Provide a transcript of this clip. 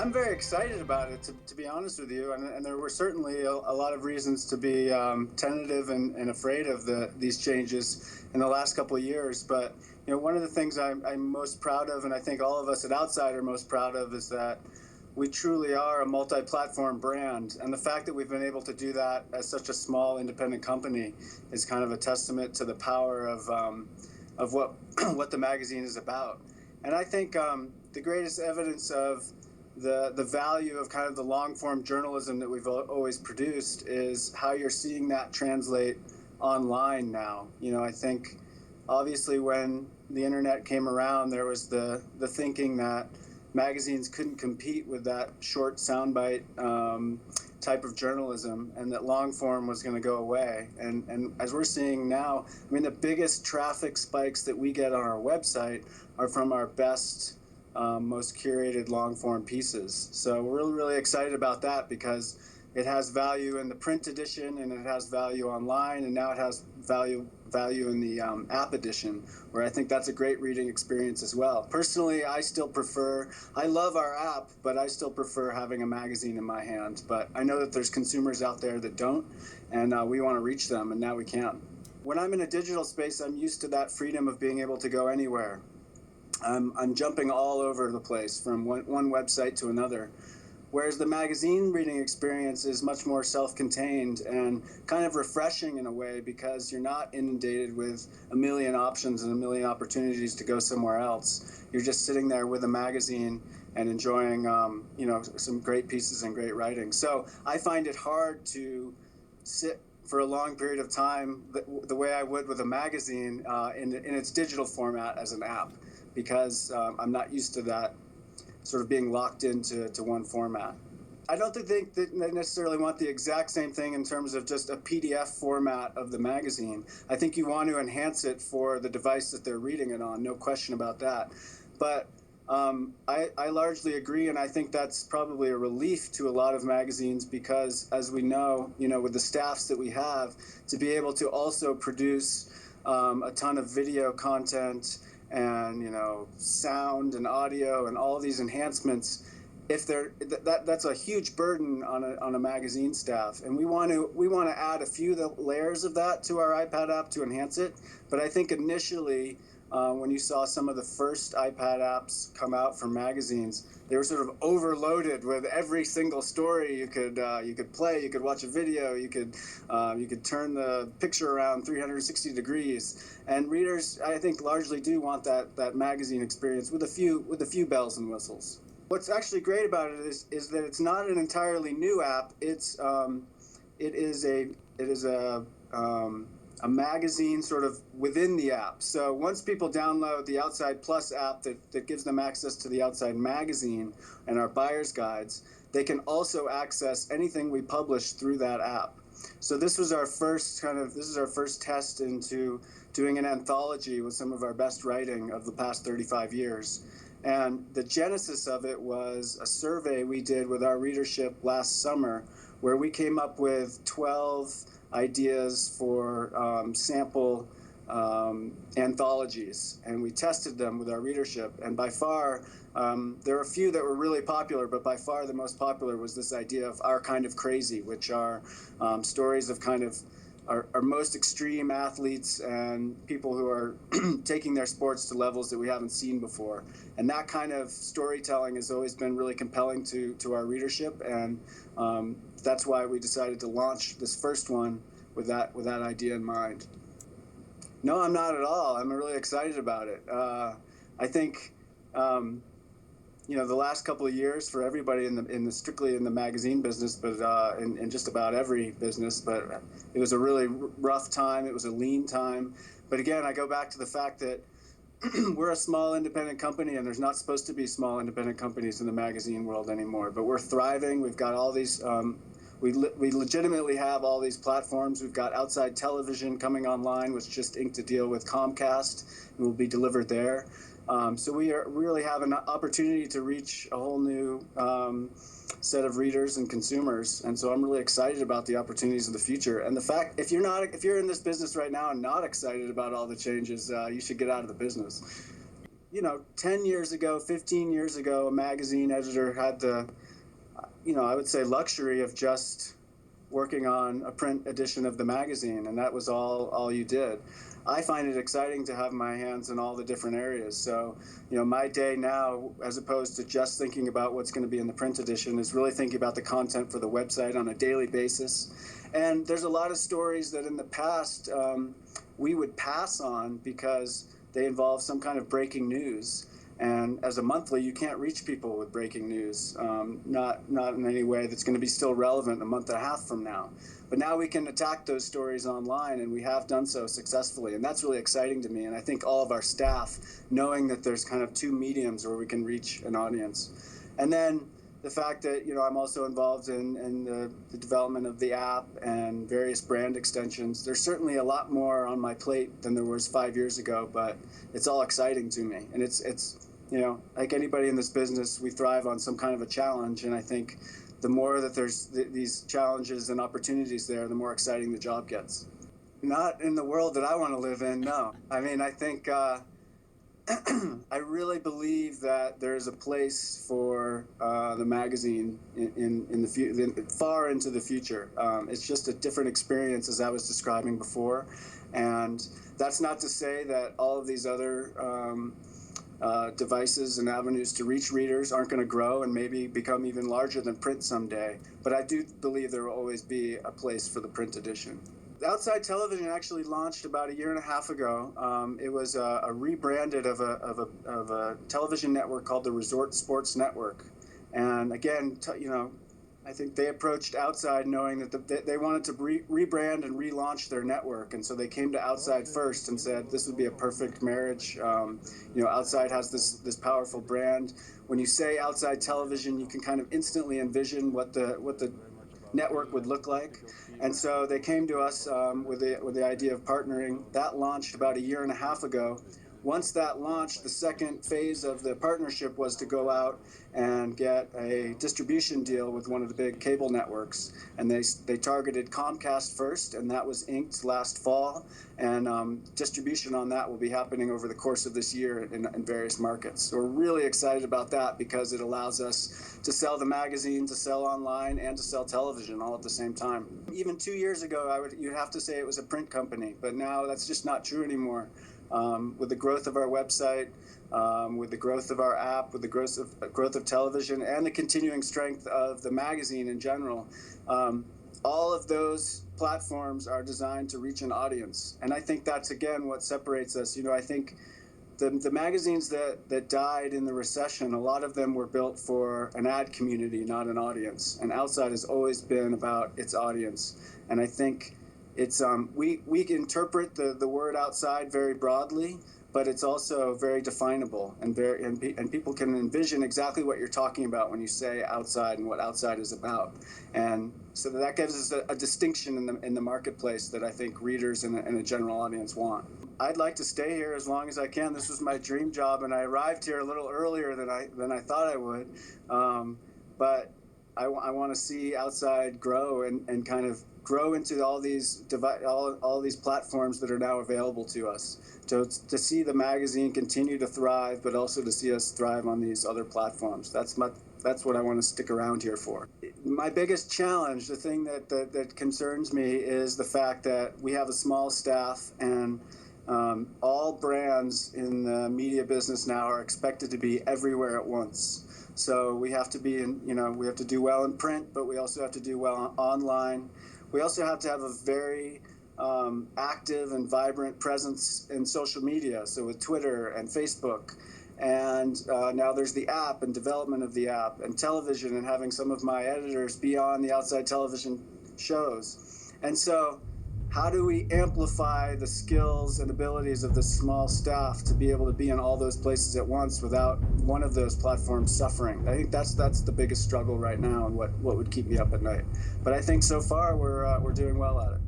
I'm very excited about it, to be honest with you. And there were certainly a lot of reasons to be tentative and afraid of these changes in the last couple of years. But one of the things I'm most proud of, and I think all of us at Outside are most proud of, is that we truly are a multi-platform brand. And the fact that we've been able to do that as such a small independent company is kind of a testament to the power of what what the magazine is about. And I think the greatest evidence of the value of kind of the long form journalism that we've always produced is how you're seeing that translate online now. I think obviously when the internet came around, there was the thinking that magazines couldn't compete with that short soundbite type of journalism, and that long form was going to go away. And as we're seeing now, I mean, the biggest traffic spikes that we get on our website are from our best, most curated long form pieces. So we're really, really excited about that because it has value in the print edition, and it has value online, and now it has value in the app edition, where I think that's a great reading experience as well. Personally, I love our app, but I still prefer having a magazine in my hand. But I know that there's consumers out there that don't, and we want to reach them, and now we can. When I'm in a digital space, I'm used to that freedom of being able to go anywhere. I'm jumping all over the place from one website to another. Whereas the magazine reading experience is much more self-contained and kind of refreshing in a way, because you're not inundated with a million options and a million opportunities to go somewhere else. You're just sitting there with a magazine and enjoying some great pieces and great writing. So I find it hard to sit for a long period of time the way I would with a magazine in its digital format as an app, because I'm not used to that sort of being locked into one format. I don't think that they necessarily want the exact same thing in terms of just a PDF format of the magazine. I think you want to enhance it for the device that they're reading it on, no question about that. But I largely agree, and I think that's probably a relief to a lot of magazines, because as we know, with the staffs that we have, to be able to also produce a ton of video content and sound and audio and all these enhancements, that's a huge burden on a magazine staff, and we want to add a few layers of that to our iPad app to enhance it. But I think initially, when you saw some of the first iPad apps come out from magazines, they were sort of overloaded with every single story you could play. You could watch a video. You could turn the picture around 360 degrees. And readers, I think, largely do want that magazine experience with a few bells and whistles. What's actually great about it is that it's not an entirely new app. It is a magazine sort of within the app. So once people download the Outside Plus app that gives them access to the Outside magazine and our buyer's guides, they can also access anything we publish through that app. So this is our first test into doing an anthology with some of our best writing of the past 35 years. And the genesis of it was a survey we did with our readership last summer, where we came up with 12 ideas for sample anthologies, and we tested them with our readership. And by far, there were a few that were really popular, but by far the most popular was this idea of Our Kind of Crazy, which are stories of kind of our most extreme athletes and people who are taking their sports to levels that we haven't seen before. And that kind of storytelling has always been really compelling to our readership, and that's why we decided to launch this first one with that idea in mind. No, I'm not at all. I'm really excited about it. I think the last couple of years for everybody strictly in the magazine business, but in just about every business, but it was a really rough time. It was a lean time. But again, I go back to the fact that we're a small independent company, and there's not supposed to be small independent companies in the magazine world anymore. But we're thriving. We've got all these. We legitimately have all these platforms. We've got Outside Television coming online, which just inked a deal with Comcast and will be delivered there. So we really have an opportunity to reach a whole new set of readers and consumers, and so I'm really excited about the opportunities of the future. And the fact, if you're in this business right now and not excited about all the changes, you should get out of the business. 10 years ago, 15 years ago, a magazine editor had the, I would say, luxury of just working on a print edition of the magazine, and that was all you did. I find it exciting to have my hands in all the different areas. So, my day now, as opposed to just thinking about what's going to be in the print edition, is really thinking about the content for the website on a daily basis. And there's a lot of stories that in the past we would pass on because they involve some kind of breaking news. And as a monthly, you can't reach people with breaking news, not in any way that's going to be still relevant a month and a half from now. But now we can attack those stories online, and we have done so successfully. And that's really exciting to me. And I think all of our staff, knowing that there's kind of two mediums where we can reach an audience. And then the fact that I'm also involved in the development of the app and various brand extensions. There's certainly a lot more on my plate than there was 5 years ago, but it's all exciting to me. And it's like anybody in this business, we thrive on some kind of a challenge. And I think the more that there's these challenges and opportunities there, the more exciting the job gets. Not in the world that I want to live in, no. I mean, I think I really believe that there's a place for the magazine in the far into the future. It's just a different experience, as I was describing before, and that's not to say that all of these other devices and avenues to reach readers aren't going to grow and maybe become even larger than print someday. But I do believe there will always be a place for the print edition. Outside Television actually launched about a year and a half ago. It was a rebranded of a television network called the Resort Sports Network. And again, I think they approached Outside knowing that they wanted to rebrand and relaunch their network. And so they came to Outside first and said this would be a perfect marriage. Outside has this powerful brand. When you say Outside Television, you can kind of instantly envision what the network would look like. And so they came to us with the idea of partnering. That launched about a year and a half ago. Once that launched, the second phase of the partnership was to go out and get a distribution deal with one of the big cable networks. And they targeted Comcast first, and that was inked last fall. And distribution on that will be happening over the course of this year in various markets. So we're really excited about that because it allows us to sell the magazine, to sell online, and to sell television all at the same time. Even 2 years ago, you'd have to say it was a print company, but now that's just not true anymore. With the growth of our website, with the growth of our app, with the growth of television, and the continuing strength of the magazine in general, all of those platforms are designed to reach an audience. And I think that's, again, what separates us. I think the magazines that died in the recession, a lot of them were built for an ad community, not an audience. And Outside has always been about its audience. And I think it's we interpret the word outside very broadly, but it's also very definable and people can envision exactly what you're talking about when you say outside and what outside is about. And so that gives us a distinction in the marketplace that I think readers and a general audience want. I'd like to stay here as long as I can. This was my dream job, and I arrived here a little earlier than I thought I would. But I want to see Outside grow and kind of grow into all these platforms that are now available to us. To see the magazine continue to thrive, but also to see us thrive on these other platforms. That's what I want to stick around here for. My biggest challenge, the thing that concerns me, is the fact that we have a small staff, and all brands in the media business now are expected to be everywhere at once. So we have to we have to do well in print, but we also have to do well online. We also have to have a very active and vibrant presence in social media, so with Twitter and Facebook. And now there's the app and development of the app, and television, and having some of my editors be on the Outside Television shows. And so how do we amplify the skills and abilities of the small staff to be able to be in all those places at once without one of those platforms suffering? I think that's the biggest struggle right now, and what would keep me up at night. But I think so far we're doing well at it.